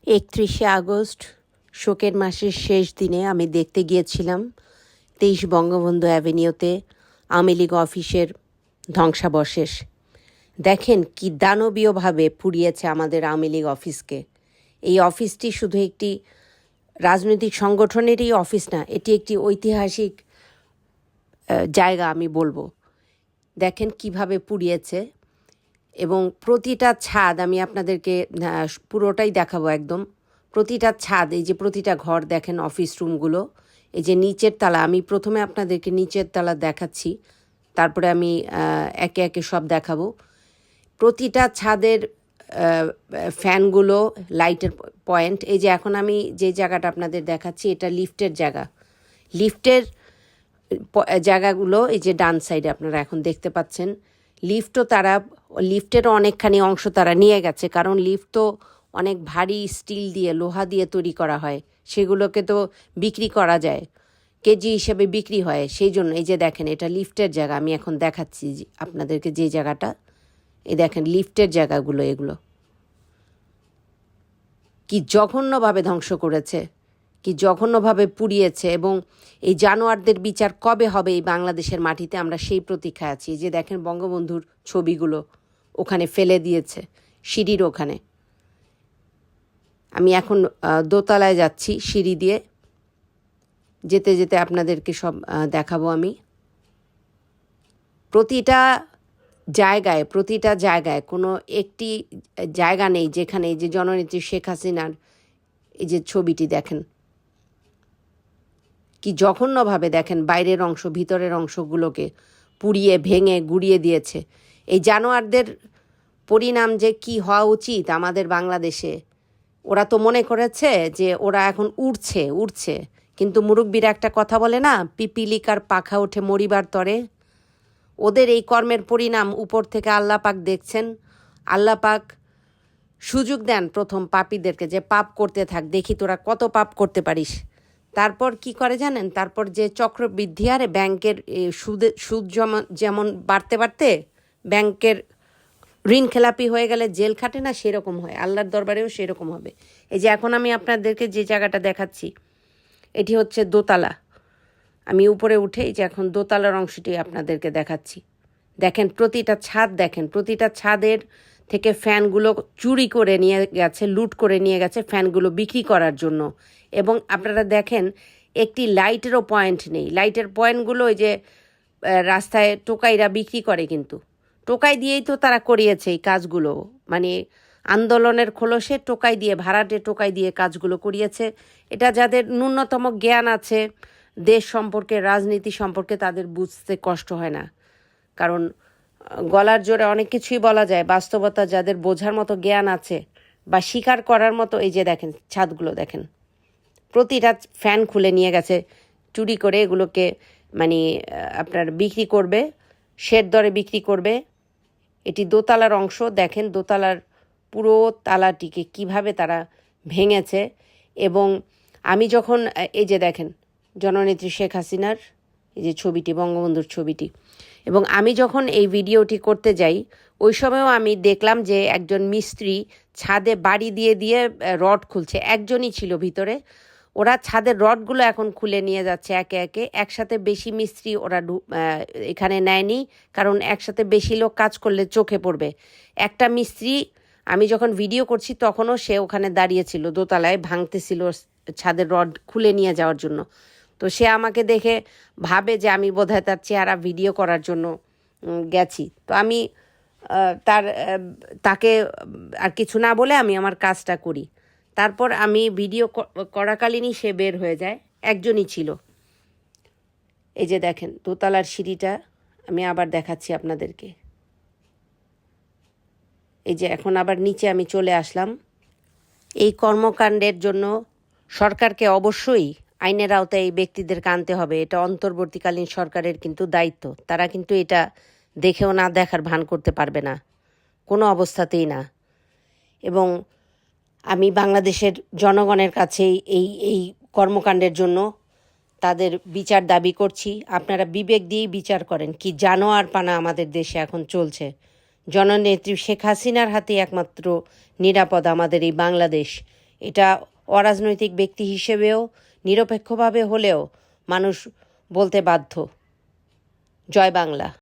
31শে August শোকের মাসের শেষ দিনে আমি দেখতে গিয়েছিলাম 23 বঙ্গবন্ধু অ্যাভিনিউতে আওয়ামী লীগ অফিসের ধ্বংসাবশেষ। দেখেন কি দানবীয়ভাবে পুড়িয়েছে আমাদের আওয়ামী লীগ অফিসকে। এই অফিসটি শুধু একটি রাজনৈতিক সংগঠনেরই অফিস না, এটি একটি ঐতিহাসিক জায়গা আমি বলবো। দেখেন কিভাবে পুড়িয়েছে এবং প্রতিটা ছাদ আমি আপনাদেরকে পুরোটাই দেখাবো একদম। প্রতিটা ছাদ, এই যে প্রতিটা ঘর দেখেন, অফিস রুমগুলো, এই যে নিচের তালা, আমি প্রথমে আপনাদেরকে নিচের তালা দেখাচ্ছি, তারপরে আমি একে একে সব দেখাবো। প্রতিটা ছাদের ফ্যানগুলো, লাইটের পয়েন্ট, এই যে এখন আমি যে জায়গাটা আপনাদের দেখাচ্ছি এটা লিফটের জায়গা। লিফটের জায়গাগুলো এই যে ডান সাইডে আপনারা এখন দেখতে পাচ্ছেন। লিফটেরও অনেকখানি অংশ তারা নিয়ে গেছে, কারণ লিফট তো অনেক ভারী স্টিল দিয়ে, লোহা দিয়ে তৈরি করা হয়, সেগুলোকে তো বিক্রি করা যায়, কেজি হিসেবে বিক্রি হয়। সেই জন্য এই যে দেখেন এটা লিফটের জায়গা, আমি এখন দেখাচ্ছি আপনাদেরকে যে জায়গাটা, এই দেখেন লিফটের জায়গাগুলো, এগুলো কি জঘন্যভাবে ধ্বংস করেছে, কি জঘন্যভাবে পুড়িয়েছে। এবং এই জানোয়ারদের বিচার কবে হবে এই বাংলাদেশের মাটিতে, আমরা সেই প্রতীক্ষায় আছি। যে দেখেন বঙ্গবন্ধুর ছবিগুলো ওখানে ফেলে দিয়েছে, সিঁড়ির ওখানে। আমি এখন দোতলায় যাচ্ছি সিঁড়ি দিয়ে, যেতে যেতে আপনাদেরকে সব দেখাবো আমি। প্রতিটা জায়গায় কোনো একটি জায়গা নেই যেখানে এই যে জননেত্রী শেখ হাসিনার এই যে ছবিটি দেখেন, কি জঘন্যভাবে দেখেন বাইরের অংশ ভিতরের অংশগুলোকে পুড়িয়ে ভেঙে গুড়িয়ে দিয়েছে। এই জানোয়ারদের পরিণাম যে কি হওয়া উচিত আমাদের বাংলাদেশে, ওরা তো মনে করেছে যে ওরা এখন উড়ছে, কিন্তু মুরব্বীরা একটা কথা বলে না, পিপিলিকার পাখা ওঠে মরিবার তরে। ওদের এই কর্মের পরিণাম উপর থেকে আল্লাহ পাক দেখছেন। আল্লাহ পাক সুযোগ দেন প্রথম পাপীদেরকে, যে পাপ করতে থাক, দেখি তোরা কত পাপ করতে পারিস। তারপর কি করে জানেন, তারপর যে চক্রবৃদ্ধি হারে ব্যাংকের সুদ যেমন বাড়তে ব্যাংকের ঋণ খেলাপি হয়ে গেলে জেল খাটে না, সেরকম হয়, আল্লাহর দরবারেও সেরকম হবে। এই যে এখন আমি আপনাদেরকে যে জায়গাটা দেখাচ্ছি এটি হচ্ছে দোতলা। আমি উপরে উঠে এই যে এখন দোতলার অংশটি আপনাদেরকে দেখাচ্ছি। দেখেন প্রতিটা ছাদ, দেখেন প্রতিটা ছাদের থেকে ফ্যানগুলো চুরি করে নিয়ে গেছে, লুট করে নিয়ে গেছে ফ্যানগুলো বিক্রি করার জন্য। এবং আপনারা দেখেন একটি লাইটেরও পয়েন্ট নেই। লাইটের পয়েন্টগুলো ওই যে রাস্তায় টোকাইরা বিক্রি করে, কিন্তু টোকাই দিয়েই তো তারা করিয়েছে এই কাজগুলো। মানে আন্দোলনের খোলসে টোকাই দিয়ে, ভাড়াটে টোকাই দিয়ে কাজগুলো করিয়েছে। এটা যাদের ন্যূনতম জ্ঞান আছে দেশ সম্পর্কে, রাজনীতি সম্পর্কে, তাদের বুঝতে কষ্ট হয় না, কারণ গলার জোরে অনেক কিছুই বলা যায়। বাস্তবতা যাদের বোঝার মতো জ্ঞান আছে বা স্বীকার করার মতো, এই যে দেখেন ছাদগুলো দেখেন, প্রতিটা ফ্যান খুলে নিয়ে গেছে চুরি করে, এগুলোকে মানে আপনার বিক্রি করবে, শেড দরে বিক্রি করবে। এটি দোতলার অংশ, দেখেন দোতলার পুরো তালাটিকে কিভাবে তারা ভেঙেছে। এবং আমি যখন এই যে দেখেন জননেত্রী শেখ হাসিনার এই যে ছবিটি, বঙ্গবন্ধুর ছবিটি, এবং আমি যখন এই ভিডিওটি করতে যাই ওই সময়ও আমি দেখলাম যে একজন মিস্ত্রি ছাদে বাড়ি দিয়ে রড খুলছে, একজনই ছিল ভিতরে। ওরা ছাদের রডগুলো এখন খুলে নিয়ে যাচ্ছে একে একে। একসাথে বেশি মিস্ত্রি ওরা এখানে নেয়নি, কারণ একসাথে বেশি লোক কাজ করলে চোখে পড়বে। একটা মিস্ত্রি, আমি যখন ভিডিও করছি তখনও সে ওখানে দাঁড়িয়েছিল দোতলায়, ভাঙতেছিল ছাদের রড খুলে নিয়ে যাওয়ার জন্য। তো সে আমাকে দেখে ভাবে যে আমি বোধহয় তার চেহারা ভিডিও করার জন্য গেছি। তো আমি তাকে আর কিছু না বলে আমি আমার কাজটা করি। তারপর আমি ভিডিও করাকালীনই সে বের হয়ে যায়, একজনই ছিল। এই যে দেখেন দোতলার সিঁড়িটা আমি আবার দেখাচ্ছি আপনাদেরকে। এই যে এখন আবার নিচে আমি চলে আসলাম। এই কর্মকাণ্ডের জন্য সরকারকে অবশ্যই আইনের আওতায় এই ব্যক্তিদেরকে আনতে হবে। এটা অন্তর্বর্তীকালীন সরকারের কিন্তু দায়িত্ব। তারা কিন্তু এটা দেখেও না দেখার ভান করতে পারবে না, কোনো অবস্থাতেই না। এবং আমি বাংলাদেশের জনগণের কাছে এই কর্মকাণ্ডের জন্য তাদের বিচার দাবি করছি। আপনারা বিবেক দিয়েই বিচার করেন, কি জানোয়ার পানা আমাদের দেশে এখন চলছে। জননেত্রী শেখ হাসিনার হাতে একমাত্র নিরাপদ আমাদের এই বাংলাদেশ। এটা অরাজনৈতিক ব্যক্তি হিসেবেও নিরপেক্ষভাবে হলেও মানুষ বলতে বাধ্য। জয় বাংলা।